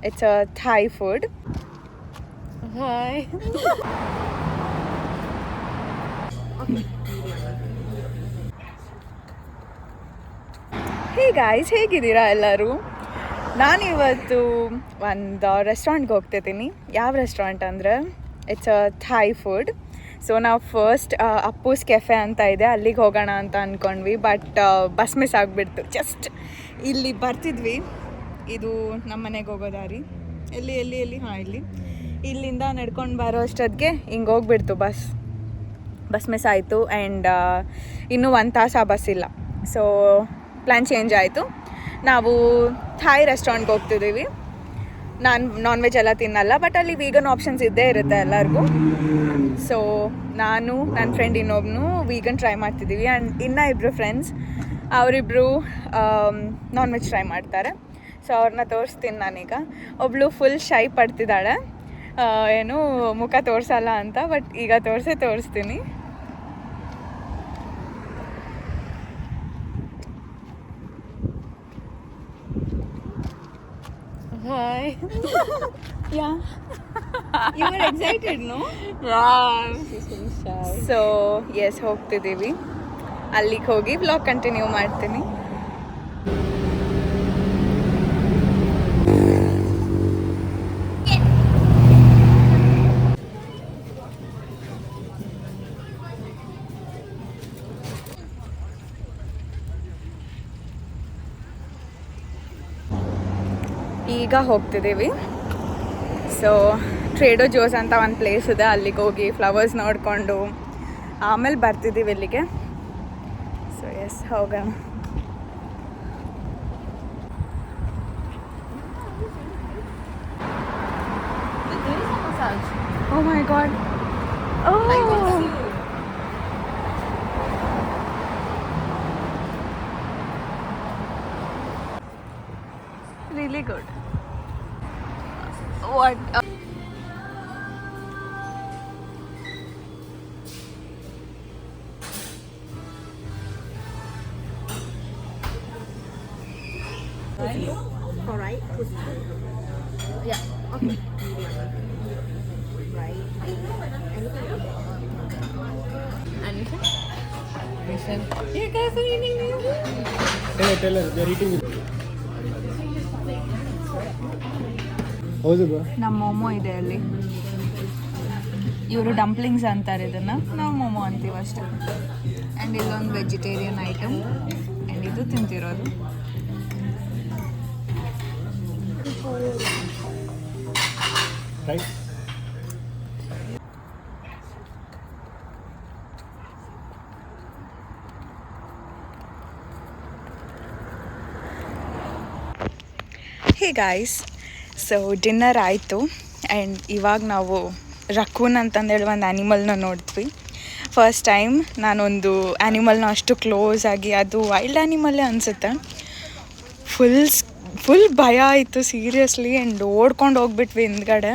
It's a Thai food. Hi. Hey guys, ಹೇಗಿದ್ದೀರಾ ಎಲ್ಲರೂ? ನಾನಿವತ್ತು ಒಂದು ರೆಸ್ಟೋರೆಂಟ್ಗೆ ಹೋಗ್ತಿದ್ದೀನಿ. ಯಾವ ರೆಸ್ಟೋರೆಂಟ್ ಅಂದರೆ it's a Thai food. So ನಾವು ಫಸ್ಟ್ ಅಪ್ಪೂಸ್ ಕೆಫೆ ಅಂತ ಇದೆ, ಅಲ್ಲಿಗೆ ಹೋಗೋಣ ಅಂತ ಅಂದ್ಕೊಂಡ್ವಿ. ಬಟ್ ಬಸ್ ಮಿಸ್ ಆಗಿಬಿಡ್ತು. ಜಸ್ಟ್ ಇಲ್ಲಿ ಬರ್ತಿದ್ವಿ, ಇದು ನಮ್ಮ ಮನೆಗೆ ಹೋಗೋ ದಾರಿ. ಎಲ್ಲಿ ಹಾಂ, ಇಲ್ಲಿಂದ ನಡ್ಕೊಂಡು ಬರೋ ಅಷ್ಟೊತ್ತಿಗೆ ಹಿಂಗೆ ಹೋಗ್ಬಿಡ್ತು ಬಸ್ ಮಿಸ್ ಆಯಿತು. ಆ್ಯಂಡ್ ಇನ್ನೂ 1 ತಾಸು ಆ ಬಸ್ ಇಲ್ಲ. ಸೊ ಪ್ಲ್ಯಾನ್ ಚೇಂಜ್ ಆಯಿತು. ನಾವು ಥಾಯ್ ರೆಸ್ಟೋರೆಂಟ್ಗೆ ಹೋಗ್ತಿದ್ದೀವಿ. ನಾನು ನಾನ್ ವೆಜ್ ಎಲ್ಲ ತಿನ್ನಲ್ಲ, ಬಟ್ ಅಲ್ಲಿ ವೀಗನ್ ಆಪ್ಷನ್ಸ್ ಇದ್ದೇ ಇರುತ್ತೆ ಎಲ್ಲರಿಗೂ. ಸೊ ನಾನು ನನ್ನ ಫ್ರೆಂಡ್ ಇನ್ನೊಬ್ಬನು ವೀಗನ್ ಟ್ರೈ ಮಾಡ್ತಿದ್ದೀವಿ. ಆ್ಯಂಡ್ ಇನ್ನೂ ಇಬ್ಬರು ಫ್ರೆಂಡ್ಸ್, ಅವರಿಬ್ಬರು ನಾನ್ ವೆಜ್ ಟ್ರೈ ಮಾಡ್ತಾರೆ. ಸೊ ಅವ್ರನ್ನ ತೋರಿಸ್ತೀನಿ ನಾನೀಗ. ಒಬ್ಬಳು ಫುಲ್ ಶೈ ಪಡ್ತಿದ್ದಾಳೆ, ಏನು ಮುಖ ತೋರಿಸಲ್ಲ ಅಂತ. ಬಟ್ ಈಗ ತೋರಿಸ್ತೀನಿ. Hi. Yeah. You were excited, no? Yeah, she's very shy. So, yes, ಹೋಗ್ತಿದ್ದೀವಿ. ಅಲ್ಲಿಗೆ ಹೋಗಿ ವ್ಲಾಗ್ ಕಂಟಿನ್ಯೂ ಮಾಡ್ತೀನಿ. ಈಗ ಹೋಗ್ತಿದ್ದೀವಿ. ಸೊ ಟ್ರೇಡರ್ ಜೋಸ್ ಅಂತ ಒಂದು ಪ್ಲೇಸ್ ಇದೆ, ಅಲ್ಲಿಗೆ ಹೋಗಿ ಫ್ಲವರ್ಸ್ ನೋಡಿಕೊಂಡು ಆಮೇಲೆ ಬರ್ತಿದ್ದೀವಿ ಇಲ್ಲಿಗೆ. ಸೊ ಎಸ್, ಹೋಗೋಣ. Oh my god. Oh. Really good. What? All right. Yeah. Okay. Right. Anything? You guys are eating this? Tell her. They're eating it. ಹೌದು ಬಾ. ನಮ್ಮ ಮೊಮೋ ಇದೆ ಅಲ್ಲಿ. ಇವರು ಡಂಪ್ಲಿಂಗ್ಸ್ ಅಂತಾರೆ ಇದನ್ನು, ನಾವು ಮೊಮೋ ಅಂತೀವಿ ಅಷ್ಟೇ. ಆ್ಯಂಡ್ ಇಲ್ಲೊಂದು ವೆಜಿಟೇರಿಯನ್ ಐಟಮ್, ಆ್ಯಂಡ್ ಇದು ತಿಂತಿರೋದು. Right. Hey guys, so dinner ಆಯಿತು. ಆ್ಯಂಡ್ ಇವಾಗ ನಾವು ರಕೂನ್ ಅಂತಂದೇಳಿ ಒಂದು ಆ್ಯನಿಮಲ್ನ ನೋಡಿದ್ವಿ. ಫಸ್ಟ್ ಟೈಮ್ ನಾನೊಂದು ಆ್ಯನಿಮಲ್ನ ಅಷ್ಟು ಕ್ಲೋಸ್ ಆಗಿ, ಅದು ವೈಲ್ಡ್ ಆ್ಯನಿಮಲ್ಲೇ ಅನಿಸುತ್ತೆ. ಫುಲ್ ಭಯ ಆಯಿತು ಸೀರಿಯಸ್ಲಿ. ಆ್ಯಂಡ್ ಓಡ್ಕೊಂಡು ಹೋಗ್ಬಿಟ್ವಿ ಹಿಂದ್ಗಡೆ.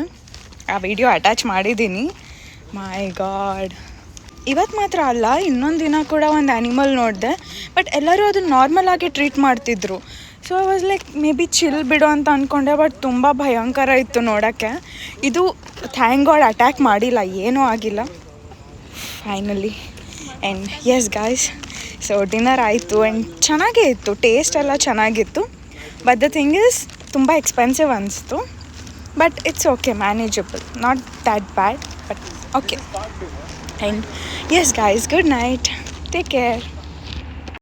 ಆ ವಿಡಿಯೋ ಅಟ್ಯಾಚ್ ಮಾಡಿದ್ದೀನಿ. ಮೈ ಗಾಡ್, ಇವತ್ತು ಮಾತ್ರ ಅಲ್ಲ, ಇನ್ನೊಂದು ದಿನ ಕೂಡ ಒಂದು ಆ್ಯನಿಮಲ್ ನೋಡಿದೆ. ಬಟ್ ಎಲ್ಲರೂ ಅದನ್ನು ನಾರ್ಮಲ್ ಆಗಿ ಟ್ರೀಟ್ ಮಾಡ್ತಿದ್ರು. So I was like may be chill ಬಿಡು ಅಂತ ಅಂದ್ಕೊಂಡೆ. ಬಟ್ ತುಂಬ ಭಯಂಕರ ಇತ್ತು ನೋಡೋಕ್ಕೆ. ಇದು ಥ್ಯಾಂಕ್ ಗಾಡ್ ಅಟ್ಯಾಕ್ ಮಾಡಿಲ್ಲ, ಏನೂ ಆಗಿಲ್ಲ finally. And yes guys, so dinner ಆಯಿತು. ಆ್ಯಂಡ್ ಚೆನ್ನಾಗೇ ಇತ್ತು, ಟೇಸ್ಟ್ ಎಲ್ಲ ಚೆನ್ನಾಗಿತ್ತು. ಬಟ್ ದ ಥಿಂಗ್ ಇಸ್ ತುಂಬ ಎಕ್ಸ್ಪೆನ್ಸಿವ್ ಅನಿಸ್ತು. But it's okay, manageable, not that bad, but okay. And yes guys, good night, take care.